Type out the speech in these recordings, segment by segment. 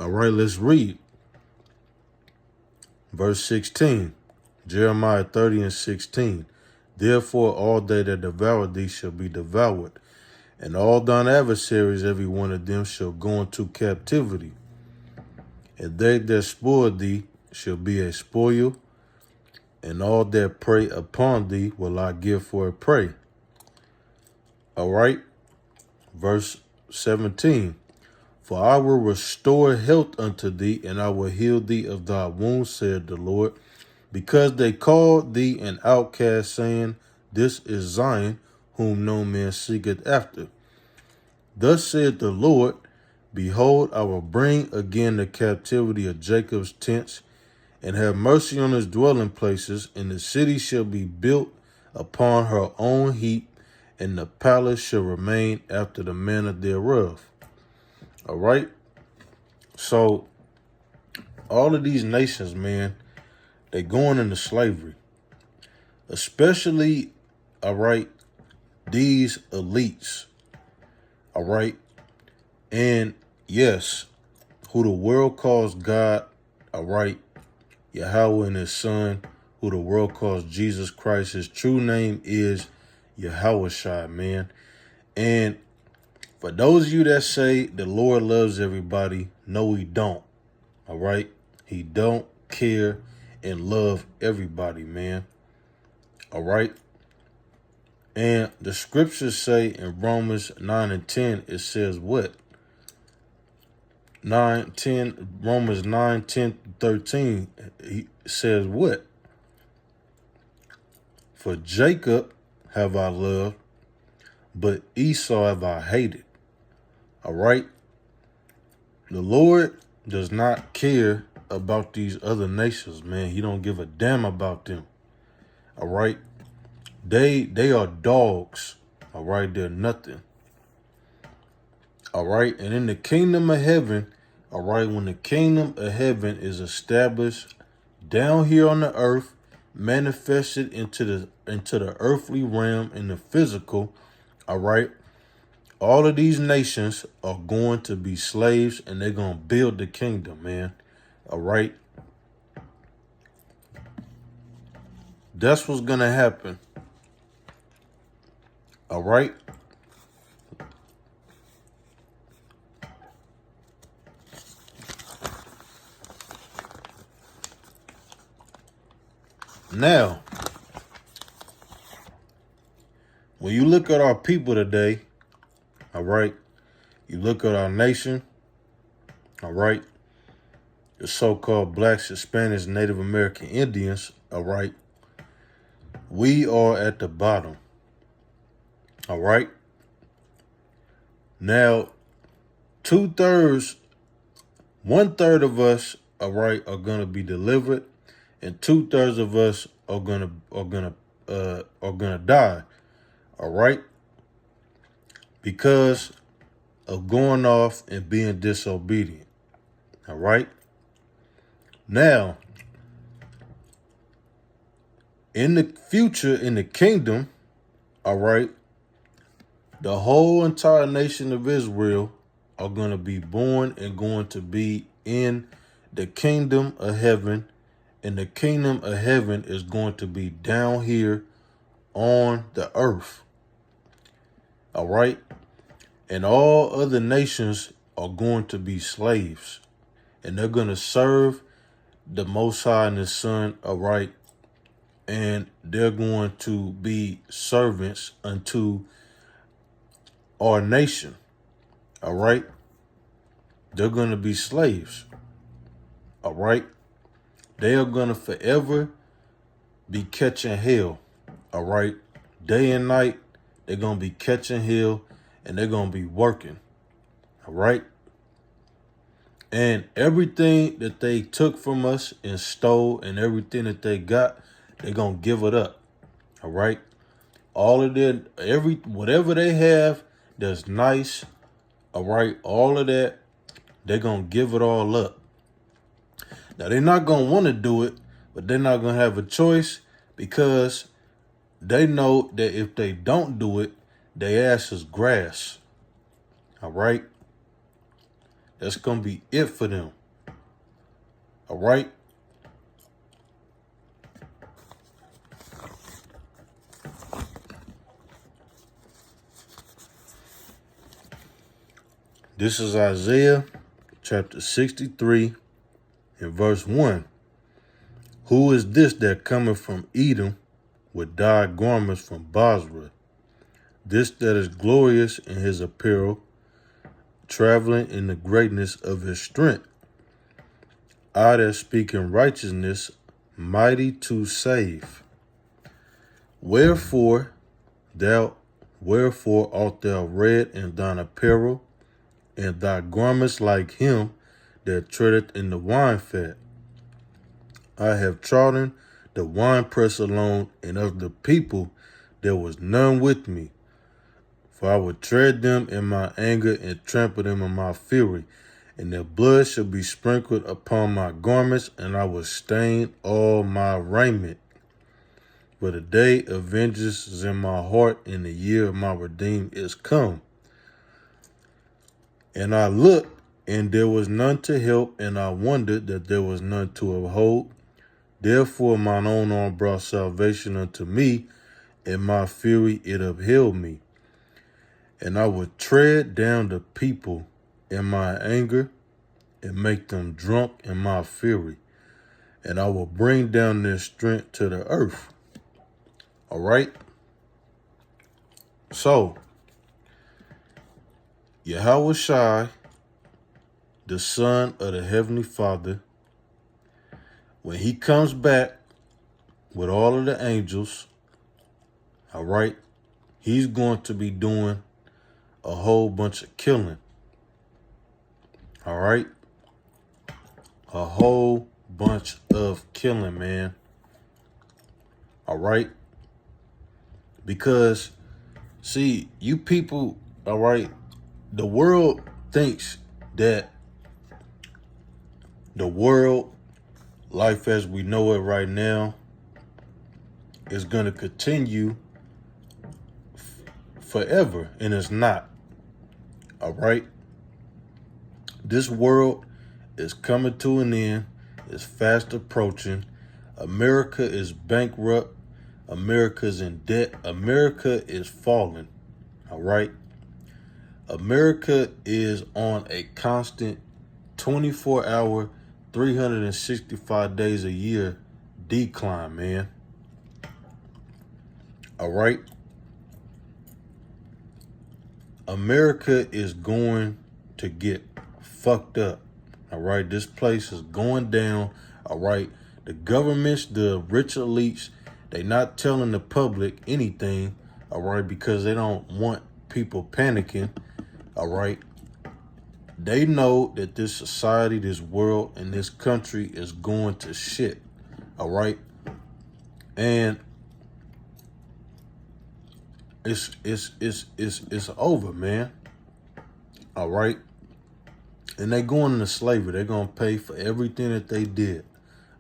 All right, let's read. Verse 16, Jeremiah 30:16. Therefore all they that devour thee shall be devoured, and all thine adversaries, every one of them, shall go into captivity. And they that spoil thee shall be a spoil, and all that prey upon thee will I give for a prey. All right, verse 17. For I will restore health unto thee, and I will heal thee of thy wounds, said the Lord, because they called thee an outcast, saying, This is Zion, whom no man seeketh after. Thus said the Lord, Behold, I will bring again the captivity of Jacob's tents, and have mercy on his dwelling places, and the city shall be built upon her own heap, and the palace shall remain after the manner thereof. All right. So all of these nations, man, they going into slavery, especially, all right, these elites. All right. And yes, who the world calls God, all right, Yahweh and his son, who the world calls Jesus Christ. His true name is Yahushua, man. And for those of you that say the Lord loves everybody, no, he don't. All right. He don't care and love everybody, man. All right. And the scriptures say in Romans 9:10, it says what? Romans 9:10-13, he says what? For Jacob have I loved, but Esau have I hated. All right. The Lord does not care about these other nations, man. He don't give a damn about them. All right. They are dogs. All right. They're nothing. All right. And in the kingdom of heaven, all right, when the kingdom of heaven is established down here on the earth, manifested into the earthly realm in the physical, all right, all of these nations are going to be slaves, and they're going to build the kingdom, man. All right. That's what's going to happen. All right. Now, when you look at our people today, all right, you look at our nation, all right, the so-called blacks, Hispanics, Native American Indians, all right, we are at the bottom. All right. Now, 1/3 of us, all right, are gonna be delivered, and 2/3 of us are gonna die. All right, because of going off and being disobedient. All right. Now, in the future, in the kingdom, all right, the whole entire nation of Israel are going to be born and going to be in the kingdom of heaven. And the kingdom of heaven is going to be down here on the earth. All right. And all other nations are going to be slaves. And they're going to serve the Most High and his Son, all right. And they're going to be servants unto our nation. All right. They're going to be slaves. All right. They are going to forever be catching hell. All right. Day and night, they're going to be catching hell, and they're going to be working. All right. And everything that they took from us and stole, and everything that they got, they're going to give it up. All right. All of their, whatever they have that's nice, all right, all of that, they're going to give it all up. Now, they're not going to want to do it, but they're not going to have a choice, because they know that if they don't do it, their ass is grass. All right. That's going to be it for them. All right? This is Isaiah chapter 63 and verse 1. Who is this that cometh from Edom with dyed garments from Basra? This that is glorious in his apparel, traveling in the greatness of his strength. I that speak in righteousness, mighty to save. Wherefore art thou red in thine apparel, and thy garments like him that treadeth in the wine fat? I have trodden the winepress alone, and of the people there was none with me. For I would tread them in my anger and trample them in my fury, and their blood shall be sprinkled upon my garments, and I will stain all my raiment. For the day of vengeance is in my heart, and the year of my redeemed is come. And I looked, and there was none to help, and I wondered that there was none to uphold. Therefore mine own arm brought salvation unto me, and my fury it upheld me. And I would tread down the people in my anger, and make them drunk in my fury. And I will bring down their strength to the earth. All right? So, Yahweh Shai, the Son of the Heavenly Father, when he comes back with all of the angels, all right, he's going to be doing a whole bunch of killing. All right? A whole bunch of killing, man. All right? Because, see, you people, all right, the world thinks that the world, life as we know it right now, is going to continue forever, and it's not. All right? This world is coming to an end. It's fast approaching. America is bankrupt. America's in debt. America is falling. All right? America is on a constant 24-hour, 365 days a year decline, man. All right? America is going to get fucked up. All right? This place is going down. All right? The governments, the rich elites, they not telling the public anything. All right? Because they don't want people panicking. All right? They know that this society, this world, and this country is going to shit. All right? And it's over, man. All right? And they going into slavery. They're going to pay for everything that they did.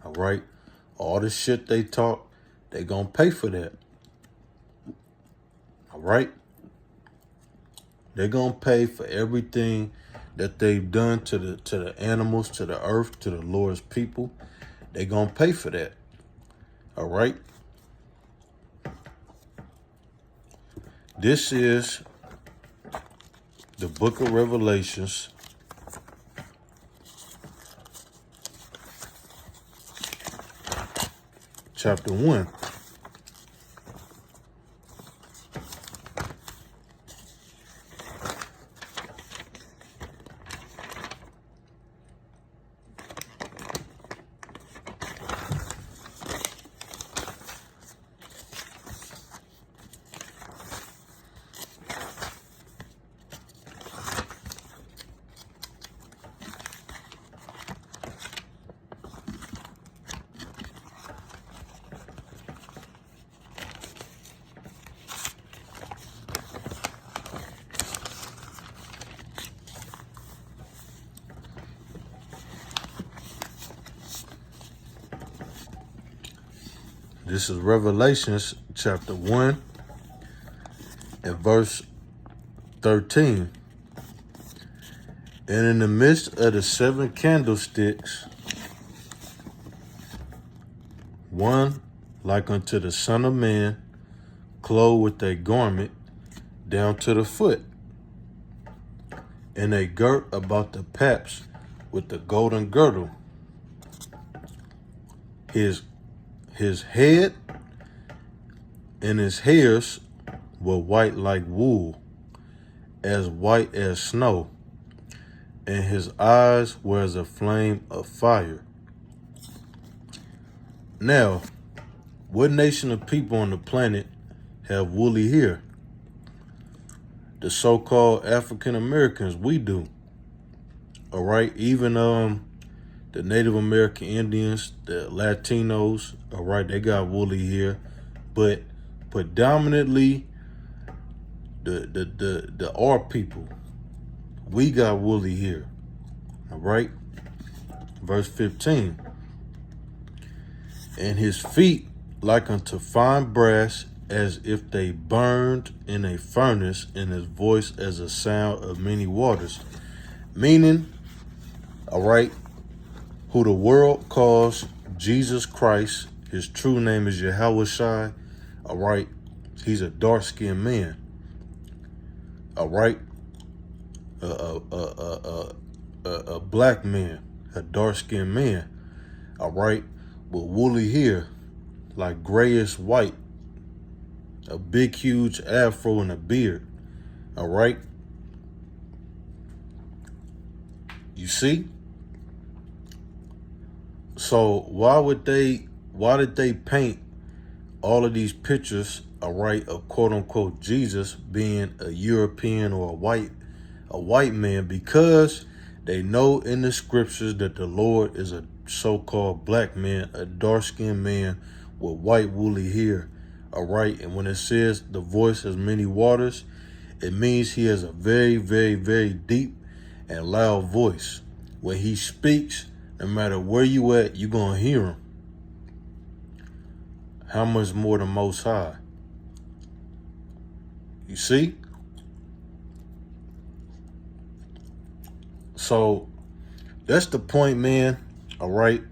All right? All the shit they taught, they're going to pay for that. All right? They're going to pay for everything that they've done to the animals, to the earth, to the Lord's people. They're going to pay for that. All right? This is the book of Revelations, chapter 1. This is Revelations chapter 1 and verse 13. And in the midst of the 7 candlesticks, one like unto the Son of Man, clothed with a garment down to the foot, and a girt about the paps with the golden girdle. His head and his hairs were white like wool, as white as snow, and his eyes were as a flame of fire. Now, what nation of people on the planet have woolly hair? The so-called African Americans, we do. All right, even the Native American Indians, the Latinos, all right, they got woolly hair, but predominantly the our people, we got woolly hair. All right, verse 15. And his feet like unto fine brass, as if they burned in a furnace, and his voice as a sound of many waters. Meaning, all right, who the world calls Jesus Christ, his true name is Yahushua, all right, he's a dark-skinned man, all right, a black man, a dark-skinned man, all right, with woolly hair, like grayish white, a big, huge afro and a beard, all right? You see? So why did they paint all of these pictures, all right, of quote unquote Jesus being a European or a white man? Because they know in the scriptures that the Lord is a so-called black man, a dark-skinned man with white woolly hair, all right? And when it says the voice has many waters, it means he has a very, very, very deep and loud voice. When he speaks, no matter where you at, you're going to hear him. How much more the Most High? You see? So that's the point, man. All right.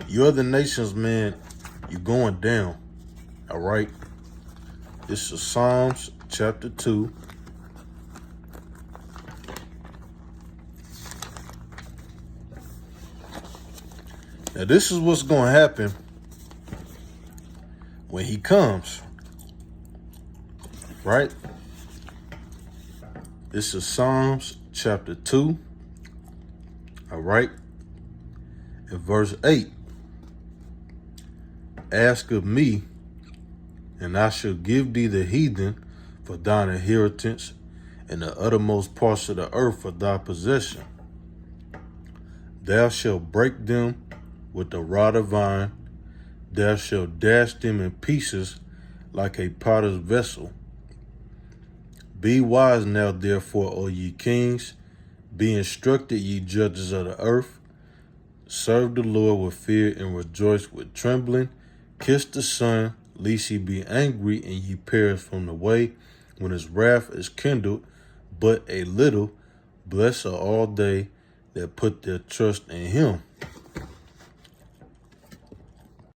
You other nations, man, you're going down. All right. This is Psalms chapter 2. Now, this is what's going to happen when he comes, right? This is Psalms chapter 2, all right? In verse 8, ask of me, and I shall give thee the heathen for thine inheritance, and the uttermost parts of the earth for thy possession. Thou shalt break them with the rod of iron, thou shalt dash them in pieces like a potter's vessel. Be wise now, therefore, O ye kings, be instructed, ye judges of the earth. Serve the Lord with fear and rejoice with trembling. Kiss the Son, lest he be angry and ye perish from the way, when his wrath is kindled but a little. Blessed are all they that put their trust in him.